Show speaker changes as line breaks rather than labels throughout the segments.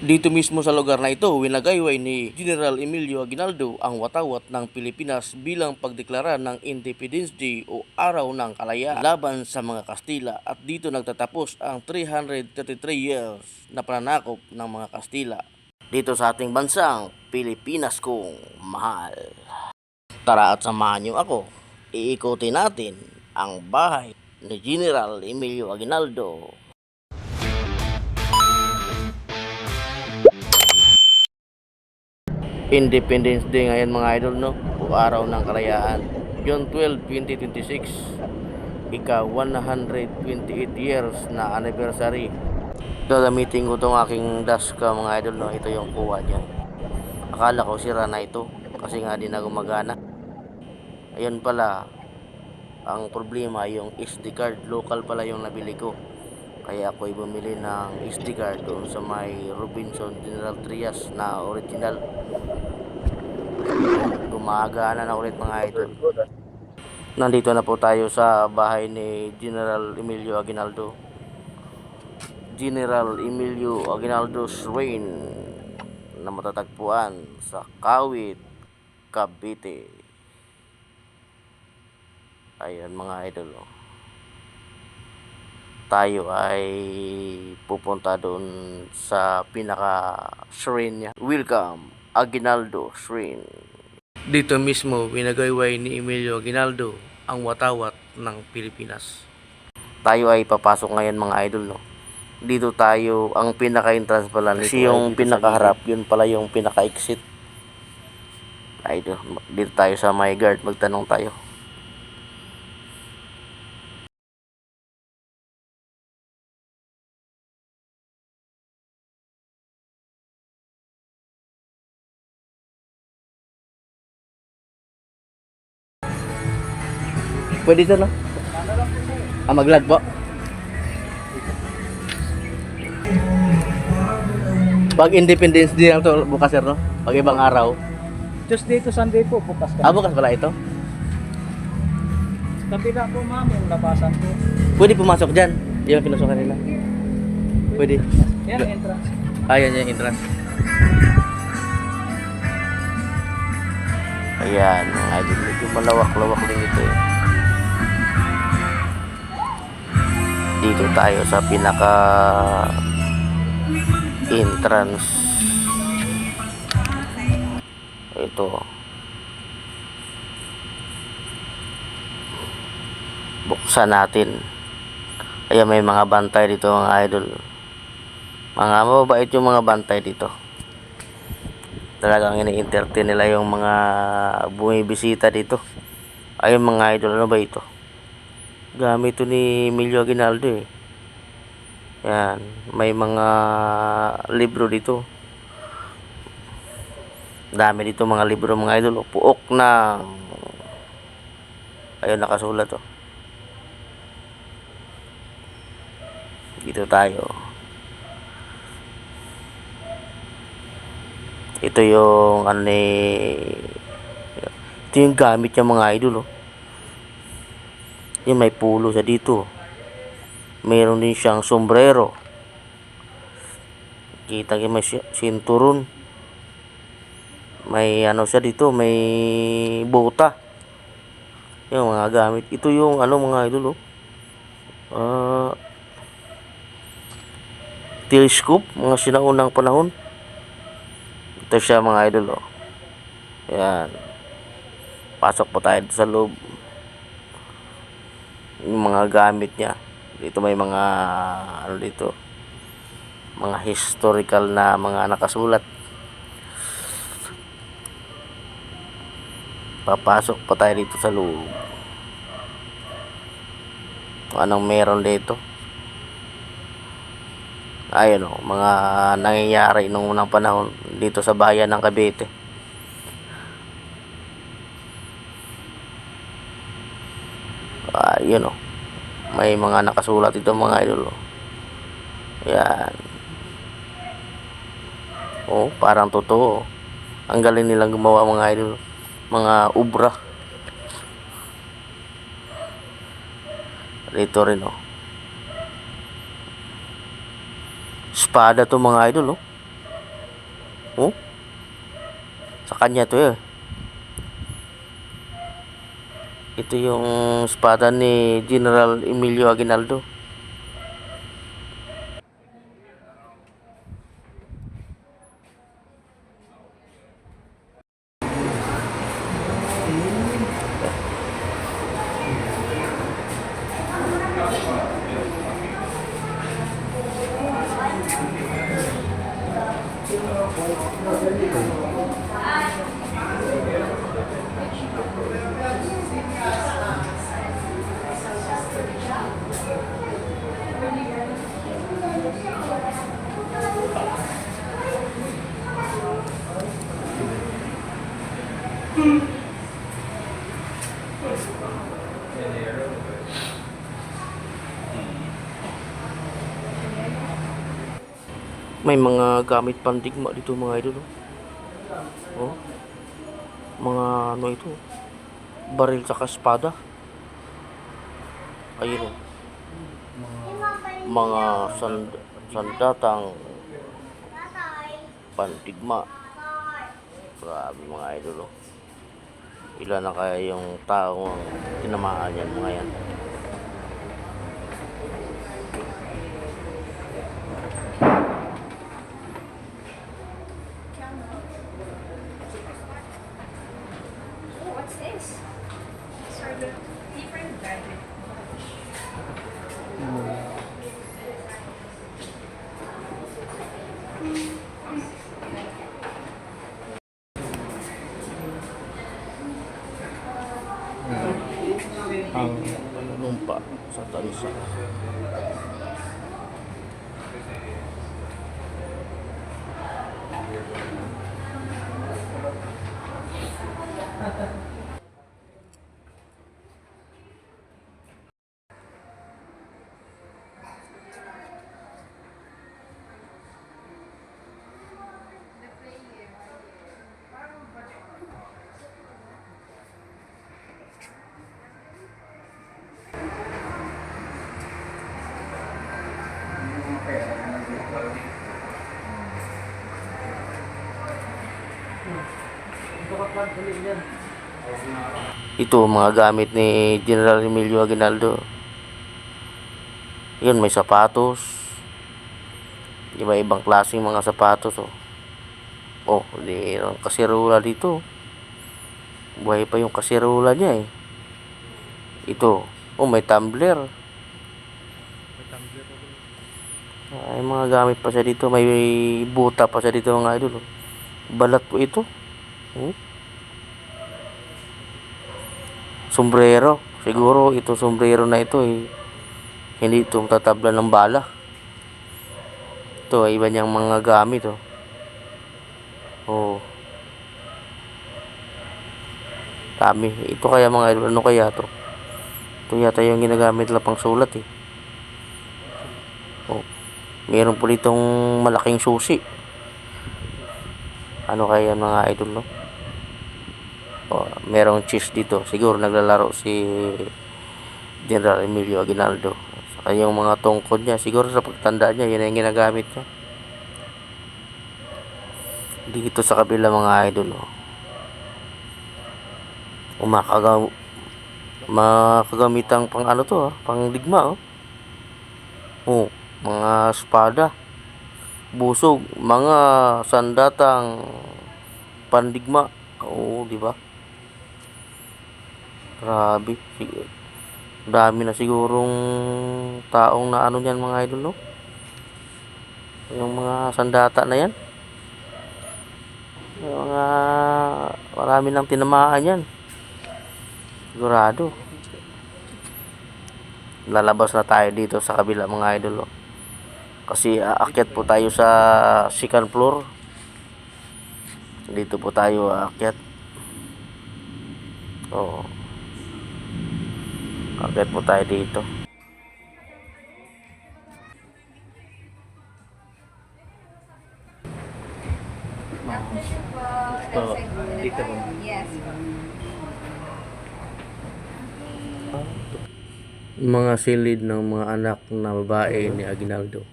Dito mismo sa lugar na ito, winagayway ni General Emilio Aguinaldo ang watawat ng Pilipinas bilang pagdeklara ng Independence Day o Araw ng Kalayaan laban sa mga Kastila, at dito nagtatapos ang 333 years na pananakop ng mga Kastila dito sa ating bansang Pilipinas kong mahal. Tara at samahan niyo ako, iikutin natin ang bahay ni General Emilio Aguinaldo. Independence Day ngayon mga idol, no? O Araw ng Kalayaan. June 12, 2026. Ika 128 years na anniversary. Gagamitin ko itong aking Daska mga idol, no? Ito yung kuha dyan. Akala ko sira na ito kasi nga di na gumagana. Ayun pala, ang problema yung SD card. Local pala yung nabili ko. Kaya ako'y bumili ng SD card doon sa may Robinson General Trias na original. Gumagana na ulit mga idol. Nandito na po tayo sa bahay ni General Emilio Aguinaldo. General Emilio Aguinaldo's reign na matatagpuan sa Kawit, Cavite. Ayan mga idol. Tayo ay pupunta doon sa pinaka-shrine niya. Welcome, Aguinaldo Shrine. Dito mismo, winagayway ni Emilio Aguinaldo ang watawat ng Pilipinas. Tayo ay papasok ngayon mga idol, no? Dito tayo, ang pinaka-entrance pala nito. Kasi yung pinaka-harap, yun pala yung pinaka-exit. Idol, dito tayo sa may guard, magtanong tayo. Pwede sir, no? Maglad po. Pag Independence Day lang to bukas sir, no? Pag ibang araw.
Tuesday to Sunday po, bukas kami.
Bukas pala ito.
Kabila po ma'am, yung labasan po.
Pwede pumasok dyan. Yung pinasok kanila. Pwede.
Yan ang entrance.
Ayan yung entrance. Ayan, mga idol. Medyo malawak-lawak din ito eh. Dito tayo sa pinaka entrance. Ito. Buksan natin. Ayan, may mga bantay dito mga idol. Mga mababait yung mga bantay dito. Talagang ini-entertain nila yung mga bumibisita dito. Ayun mga idol, ano ba ito? Gamit ito ni Emilio Aguinaldo eh. Yan, may mga libro dito. Dami dito mga libro mga idol. Puok na. Ayun, nakasulat oh. Dito tayo. Ito yung ano ni, ito yung gamit niya mga idol oh. Yung may pulo sa dito. Meron din siyang sombrero. Kita kayo may sinturon. May ano siya dito, may bota. Yung mga gamit. Ito yung ano mga idol oh. Telescope, mga sinaunang panahon. Ito siya mga idol oh. Yan. Pasok po tayo sa loob. Yung mga gamit niya. Dito may mga ano dito, mga historical na mga nakasulat. Papasok pa tayo dito sa loob. Anong meron dito? Ayun o, mga nangyayari nung unang panahon dito sa bayan ng Cavite. Ayun o, may mga nakasulat dito mga idol. Yan. Oh, parang totoo. Ang galing nilang gumawa mga idol. Mga ubra. Dito rin oh. Espada to mga idol oh. Oh, sa kanya to eh. Ito yung espada ni General Emilio Aguinaldo. May mga gamit pandigma dito mga idol. Oh. Mga ano ito? Baril sa espada. Ayun oh. Mga sandatang pandigma. Grabe mga idol oh. Ilan na kaya yung taong tinamaan yan mga yan?
What's this? Sort of different gadget.
Ang lumpa sa tansa. Ito mga gamit ni General Emilio Aguinaldo. Yun, may sapatos. Iba-ibang klaseng mga sapatos oh. Oh, di ang kasirola dito. Buhay pa yung kasirola niya eh. Ito, oh may tumbler. Ay mga gamit pa siya dito, may buta pa siya dito mga idol. Oh. Balat po ito. Oh. Sombrero. Siguro ito sombrero na ito eh. Hindi ito tatabla ng bala. Ito ay iba niyang mga gamit oh. Oh. Dami. Ito kaya mga idol, ano kaya to? Ito yata yung ginagamit nila pang sulat eh. Oh. Meron po ditong malaking susi. Ano kaya mga idol no? Oh, merong cheese dito. Siguro naglalaro si General Emilio Aguinaldo. Saka yung mga tungkod niya, siguro sa pagtanda niya, yan ang ginagamit niya. Dito sa kabila mga idol, oh. Makagamitang pang ano to, pang digma, oh. Oh, mga espada, busog, mga sandatang pandigma. Oh, di ba? Grabe. Dami na sigurong taong na ano niyan mga idol, no? Yung mga sandata na yan. Yung mga marami nang tinamaan yan. Sigurado. Lalabas na tayo dito sa kabila mga idol, oh. Kasi aakyat po tayo sa second floor. Dito po tayo aakyat. Oh. Aakyat po tayo dito.
Ito, dito po. Yes.
Mga silid ng mga anak na babae ni Aguinaldo.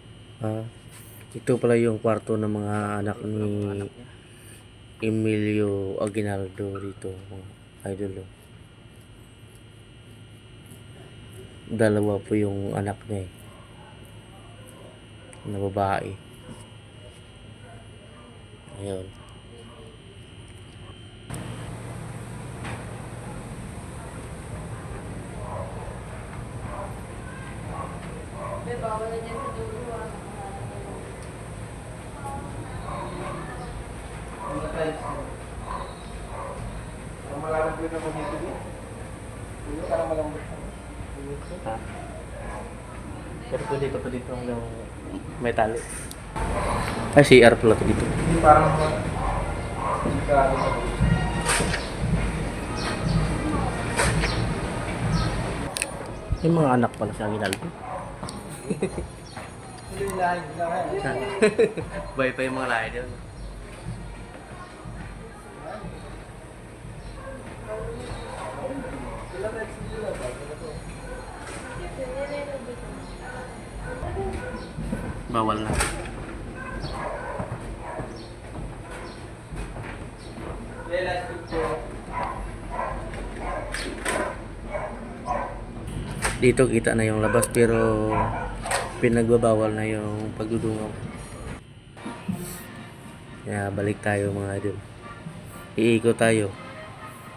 Ito pala yung kwarto ng mga anak ni Emilio Aguinaldo dito, mga idol. Oh. Dalawa po yung anak niya na babae. Ayun. Ha? Pero pwede pa to dito hanggang may tali. Ay, CR pala to dito. Yung mga anak pala sa Aguinaldo. Bay pa yung mga lahi doon. Bawal na. Dito kita na yung labas pero pinagbabawal na yung pagdudungaw. Kaya balik tayo mga idol. Iikot tayo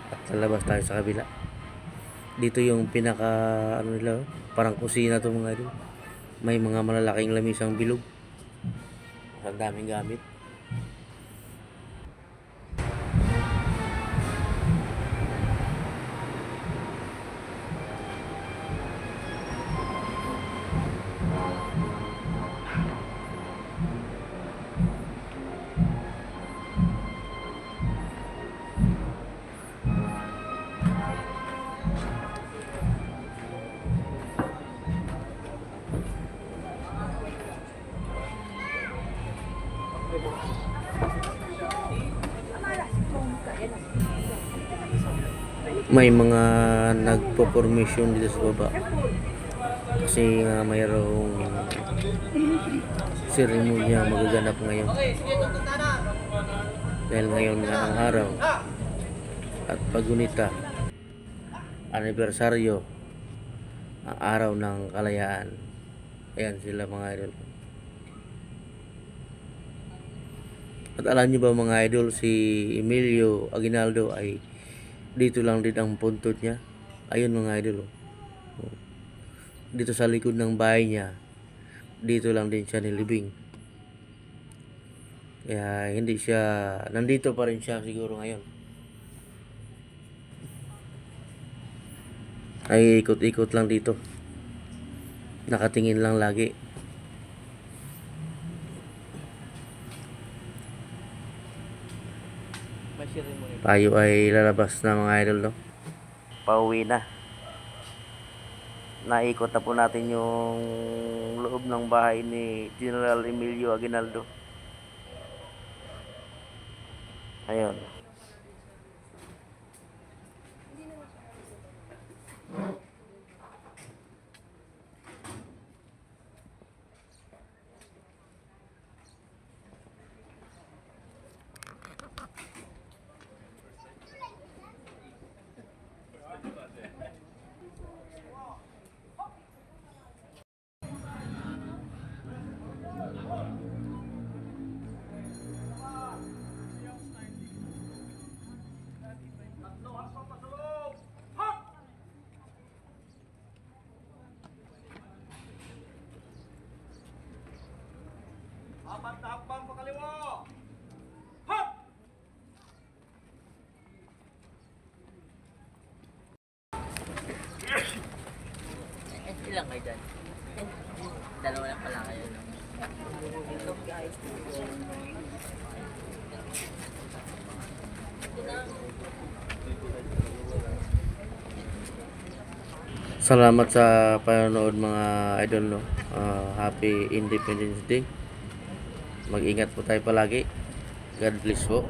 at lalabas tayo sa kabila. Dito yung pinaka ano nila, parang kusina to mga idol. May mga malalaking lamisang bilog. Ang daming gamit. May mga nagpo-formation dito sa baba kasi nga mayroong seremonya magaganap ngayon dahil ngayon nga ang araw at pagunita anibersaryo ang araw ng kalayaan. Ayan sila mga idol. At alam nyo ba mga idol, si Emilio Aguinaldo ay dito lang din ang puntod niya. Ayun mga idol. Oh. Dito sa likod ng bahay niya, dito lang din siya nilibing. Kaya hindi siya, nandito pa rin siya siguro ngayon. Ay ikot-ikot lang dito. Nakatingin lang lagi. Tayo ay lalabas na mga idol, no? Pauwi na. Naikot na po natin yung loob ng bahay ni General Emilio Aguinaldo. Ayun.
Apat na hakbang pakaliwa!
Ilang kayo dyan? Dalawa lang pala kayo. Salamat sa panonood mga idol, no. Happy Independence Day. Mag-ingat po tayo palagi. God bless po.